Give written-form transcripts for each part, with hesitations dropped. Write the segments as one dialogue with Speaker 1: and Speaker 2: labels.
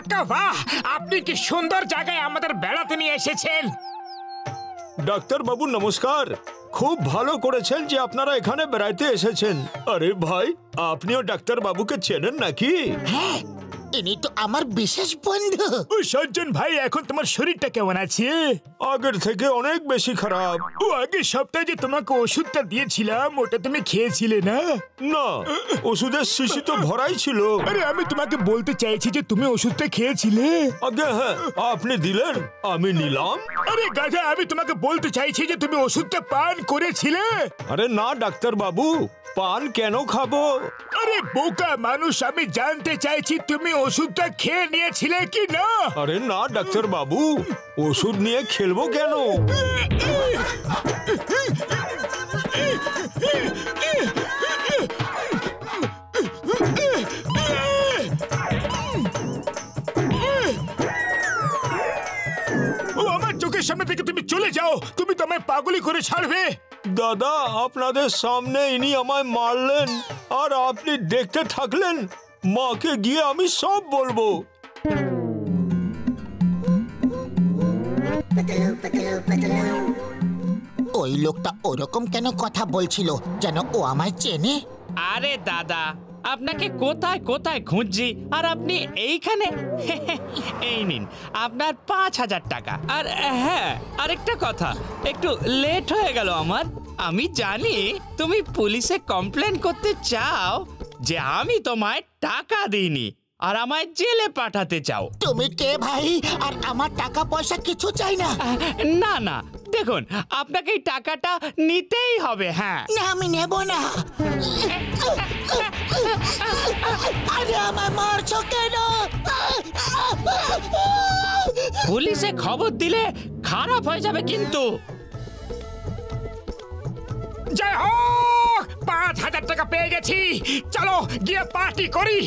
Speaker 1: কাকা বাহ, আপনি কি সুন্দর জায়গায় আমাদের বেড়াতে নিয়ে এসেছেন।
Speaker 2: ডাক্তার বাবু নমস্কার। খুব ভালো করেছেন যে আপনারা এখানে বেড়াইতে এসেছেন। আরে ভাই, আপনিও ডাক্তার বাবুকে চেনেন নাকি?
Speaker 3: হ্যাঁ, ইনি তো আমার বিশেষ বন্ধু।
Speaker 1: ও সজ্জন ভাই, এখন তোমার শরীরটা কেমন আছে?
Speaker 2: আগের থেকে অনেক বেশি খারাপ।
Speaker 1: ও আগের সপ্তাহে যে তোমাকে ওষুধটা দিয়েছিলাম ওটা তুমি খেয়েছিলে না?
Speaker 2: না, ওষুধের শিশি তো ভরাই ছিল।
Speaker 1: আরে আমি তোমাকে বলতে চাইছি যে তুমি ওষুধটা খেয়েছিলে।
Speaker 2: আগে হ্যাঁ, আপনি দিলেন, আমি নিলাম।
Speaker 1: আরে গাধা, আমি তোমাকে বলতে চাইছি যে তুমি ওষুধটা পান করেছিলে।
Speaker 2: আরে না ডাক্তার বাবু, পান কেন খাবো?
Speaker 1: আরে বোকা মানুষ, আমি জানতে চাইছি তুমি ওষুধটা খেয়ে নিয়েছিলে কি না।
Speaker 2: আরে না ডাক্তার বাবু, ওষুধ নিয়ে খেলবো কেন?
Speaker 1: ও আমার চোখের সামনে থেকে তুমি চলে যাও, তুমি তো আমায় পাগলি করে ছাড়বে।
Speaker 2: দাদা, আপনাদের সামনে ইনি আমায় মারলেন আর আপনি দেখতে থাকলেন। মাকে গিয়ে আমি সব বলবো।
Speaker 3: ওই লোকটা ওরকম কেন কথা বলছিল, যেন ও আমায় চেনে।
Speaker 4: আরে দাদা, আপনাকে কোথায় কোথায় খুঁজছি আর আপনি এইখানে। এই নিন আপনার 5,000 টাকা। আর হ্যাঁ, আরেকটা কথা, একটু লেট হয়ে গেল আমার। আমি জানি তুমি পুলিশে কমপ্লেন করতে চাও যে আমি তোমায় টাকা দিইনি আর আমায় জেলে পাঠাতে চাও।
Speaker 3: তুমি কে ভাই? আর আমার টাকা পয়সা কিছু চাই না।
Speaker 4: না না, দেখুন আপনাকে এই টাকাটা নিতেই হবে। হ্যাঁ
Speaker 3: না, আমি নেব না। আরে আমায় মারছো কেন?
Speaker 4: পুলিশে খবর দিলে খারাপ হয়ে যাবে কিন্তু।
Speaker 1: জয় হোক, 5,000 টাকা পেয়ে গেছি। চলো গিয়ে পার্টি করি।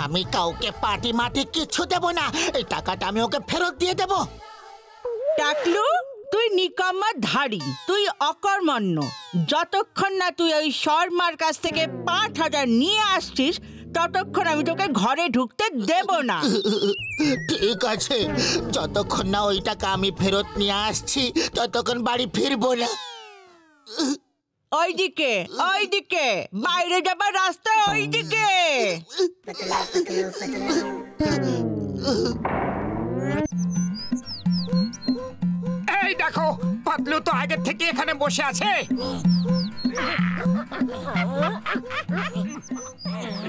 Speaker 3: আমি কাউকে পার্টি মাটি কিছু দেব না। এই টাকাটা আমি ওকে ফেরত দিয়ে দেব।
Speaker 5: টাকলু, তুই নিকাম্মা ধাড়ি, তুই অকর্মণ্য। যতক্ষণ না তুই ওই শর্মার কাছ থেকে 5,000 নিয়ে আসছিস ততক্ষণ আমি তোকে ঘরে ঢুকতে দেব না।
Speaker 3: ঠিক আছে, যতক্ষণ না ওই টাকা আমি ফেরত নিয়ে আসছি ততক্ষণ বাড়ি ফিরবো না।
Speaker 5: ওইদিকে ওইদিকে, বাইরে যাবার রাস্তা ওইদিকে।
Speaker 1: এই দেখো, পাতলু তো আগে থেকে এখানে বসে আছে।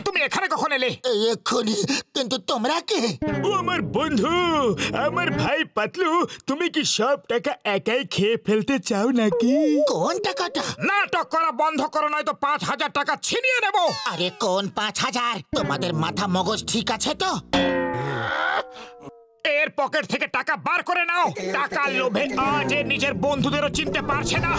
Speaker 1: তুমি এখানে কখন এলে?
Speaker 3: এই এক্ষুনি। কিন্তু তোমরা কে?
Speaker 1: ও আমার বন্ধু, আমার ভাই পাতলু। তুমি কি সব টাকা একাই খেয়ে ফেলতে চাও নাকি?
Speaker 3: কোন টাকাটা?
Speaker 1: নাটক করা বন্ধ করো, নয়তো 5,000 টাকা ছিনিয়ে নেব।
Speaker 3: আরে কোন 5,000? তোমাদের মাথা মগজ ঠিক আছে তো?
Speaker 1: এর পকেট থেকে টাকা বার করে নাও। টাকার লোভে আজ এর নিজের বন্ধুদেরও চিনতে পারছে না।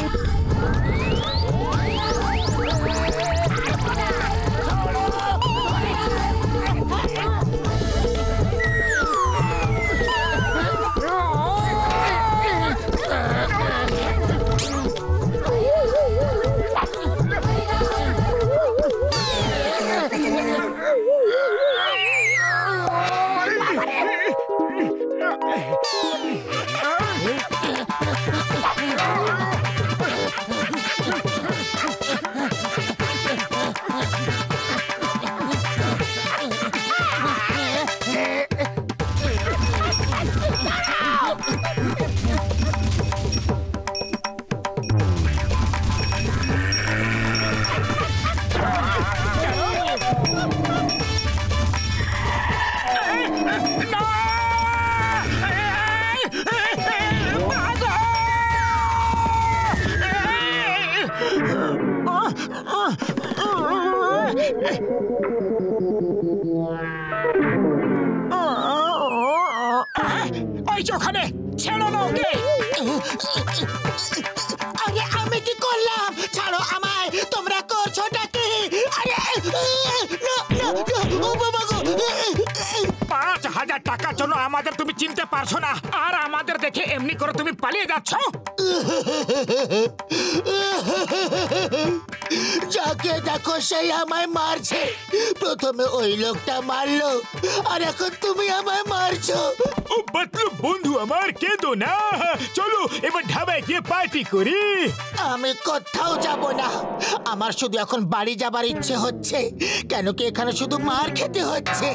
Speaker 1: ওই যে ওখানে, ছেড়ো না ওকে।
Speaker 3: আরে আমি কি করলাম? ছাড়ো আমায়। তোমরা করছোটা কি? আরে না, না, না, ও বাবা গো।
Speaker 1: 5,000 টাকার জন্য আমাদের তুমি চিনতে পারছো না, আর আমাদের দেখে এমনি করে তুমি পালিয়ে যাচ্ছ।
Speaker 3: যা লোককে দেখো, সেই আমায় মারছে। প্রথমে ওই লোকটা মারলো, আর এখন তুমি আমায় মারছো।
Speaker 1: ও পাতলু বন্ধু আমার, কেঁদো না, চলো এবার ধাবায় গিয়ে পার্টি করি।
Speaker 3: আমি কোথাও যাব না, আমার শুধু এখন বাড়ি যাবার ইচ্ছে হচ্ছে। কেন কি এখানে শুধু মার খেতে হচ্ছে?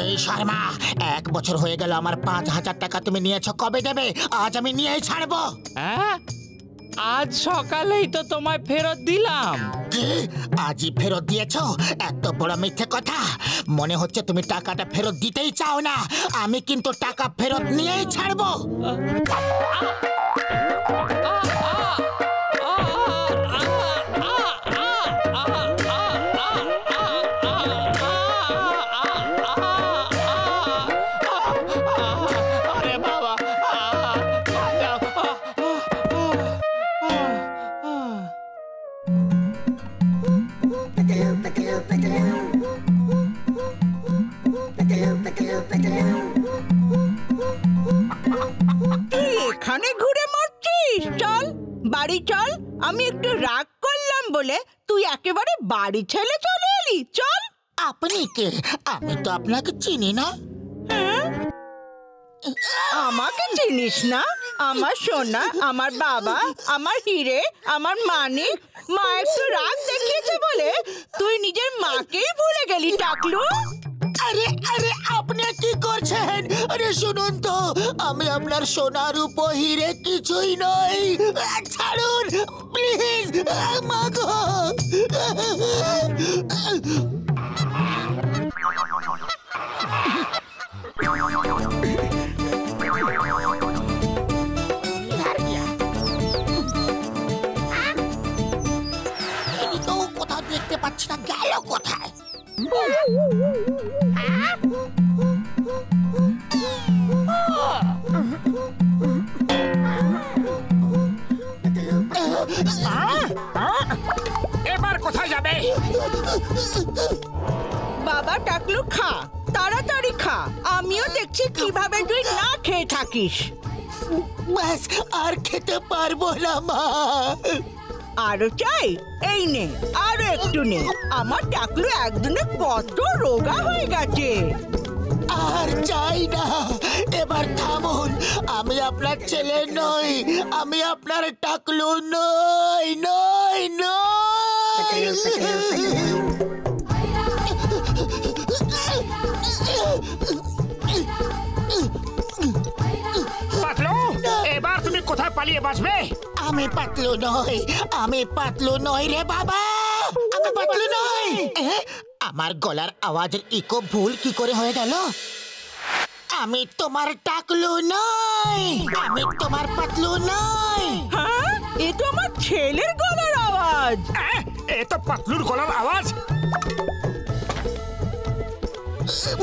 Speaker 3: এই শর্মা, 1 বছর হয়ে গেল আমার 5,000 টাকা তুমি নিয়েছো, কবে দেবে? আজ আমি নিয়েই ছাড়বো।
Speaker 4: হ্যাঁ, আজ সকালেই তো তোমায় ফেরত দিলাম।
Speaker 3: কি, আজই ফেরত দিয়েছো? এত বড় মিথ্যে কথা। মনে হচ্ছে তুমি টাকাটা ফেরত দিতেই চাও না। আমি কিন্তু টাকা ফেরত নিয়েই ছাড়বো।
Speaker 4: আরে বাবা,
Speaker 5: তুই এখানে ঘুরে মরছিস? চল বাড়ি চল। আমি একটু রাগ করলাম বলে তুই একেবারে বাড়ি ছেড়ে চলে এলি। চল।
Speaker 3: আপনি কে? আমি তো আপনাকে চিনি না।
Speaker 5: হ্যাঁ? আমাকে চিনিস না? আমার সোনা, আমার বাবা, আমার হিরে, আমার মানিক। মা একটু রাগ দেখিয়েছে বলে তুই নিজের মাকেই ভুলে গেলি টাকলু।
Speaker 3: আরে আরে, আপনি কি করছেন? আরে শুনুন তো, আমি আপনার সোনা রূপ হিরে কিছুই নই। ছাড়ুন প্লিজ, মা গো। তো কোথাও দেখতে পাচ্ছি না, গেল কোথায়?
Speaker 1: এবার কোথায় যাবে?
Speaker 5: বাবা টাকলু, খা, তাড়াতাড়ি খা। আমিও দেখছি কিভাবে তুই না খেয়ে থাকিস।
Speaker 3: ব্যাস, আর খেতে পারবো না মা।
Speaker 5: আরো চাই? এই নে, আরো একটু নে। আমার টাকলু একদিনে কত রোগা হয়ে গেছে।
Speaker 3: আর চাই না, এবার থামুন। আমি আপনার ছেলে নই, আমি আপনার টাকলু নই, নই, নই।
Speaker 1: পাতলু, এবার তুমি কোথায় পালিয়ে বাঁচবে?
Speaker 3: আমি পাতলু নই, আমি পাতলু নই রে বাবা, আমি পাতলু নই। আমার গলার আওয়াজের ইকো ভুল কি করে হয়ে গেল? আমি তোমার টাকলু নই, আমি তোমার পাতলু নই।
Speaker 5: হ্যাঁ, এ তো আমার ছেলের গলার আওয়াজ।
Speaker 1: এ তো পাতলুর গলার আওয়াজ।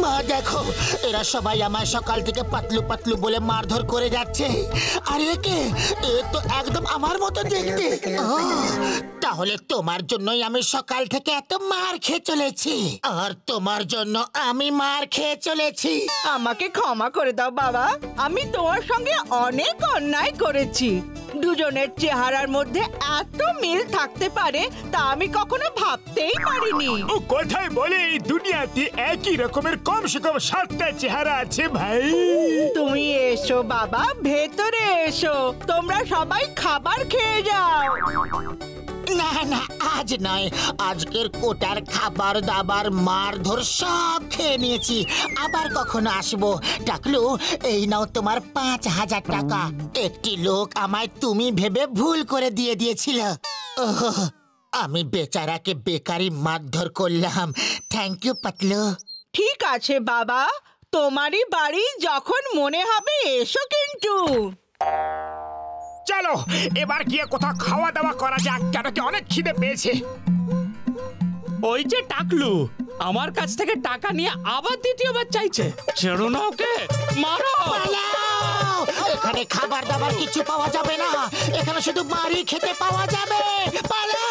Speaker 3: মা দেখো, এরা সবাই আমার সকাল থেকে পাতলু পাতলু বলে মারধর করে যাচ্ছে। আর একে, এ তো একদম আমার মতো দেখতে। তাহলে তোমার জন্যই আমি সকাল থেকে এত মার খেয়ে চলেছি, আর তোমার জন্য আমি মার খেয়ে চলেছি।
Speaker 5: আমাকে ক্ষমা করে দাও বাবা, আমি তোমার সঙ্গে অনেক অন্যায় করেছি। দুজনের চেহারার মধ্যে এত মিল থাকতে পারে তা আমি কখনো ভাবতেই পারিনি।
Speaker 1: ও কোথায় বলে এই দুনিয়াতে একই রকমের কমসে কম 7টা চেহারা আছে ভাই।
Speaker 5: তুমি এসো বাবা, ভেতরে এসো। তোমরা সবাই খাবার খেয়ে যাও।
Speaker 3: না না, আজ নয়। আজকের কোটার খাবার দাবার মারধর সব খেয়ে নিয়েছি। আবার কখনো আসবো। টাকলু, এই নাও তোমার 5,000 টাকা। একটি লোক আমায় তুমি ভেবে ভুল করে দিয়ে দিয়েছিল। আমি বেচারাকে বেকারি মারধর করলাম। Thank you Patlu.
Speaker 5: ঠিক আছে বাবা, তোমারই বাড়ি, যখন মনে হবে এসো কিন্তু।
Speaker 1: চলো এবার গিয়ে কোথাও খাওয়া দাওয়া করা যাক, কেন কি অনেক খিদে পেয়েছে।
Speaker 4: ওই যে টাকলু আমার কাছ থেকে টাকা নিয়ে আবার দ্বিতীয়বার চাইছে। ছেড়ো না ওকে, মারো।
Speaker 3: পালাও! এখানে খাবার দাবার কিছু পাওয়া যাবে না, এখানে শুধু মারি খেতে পাওয়া যাবে। পালাও!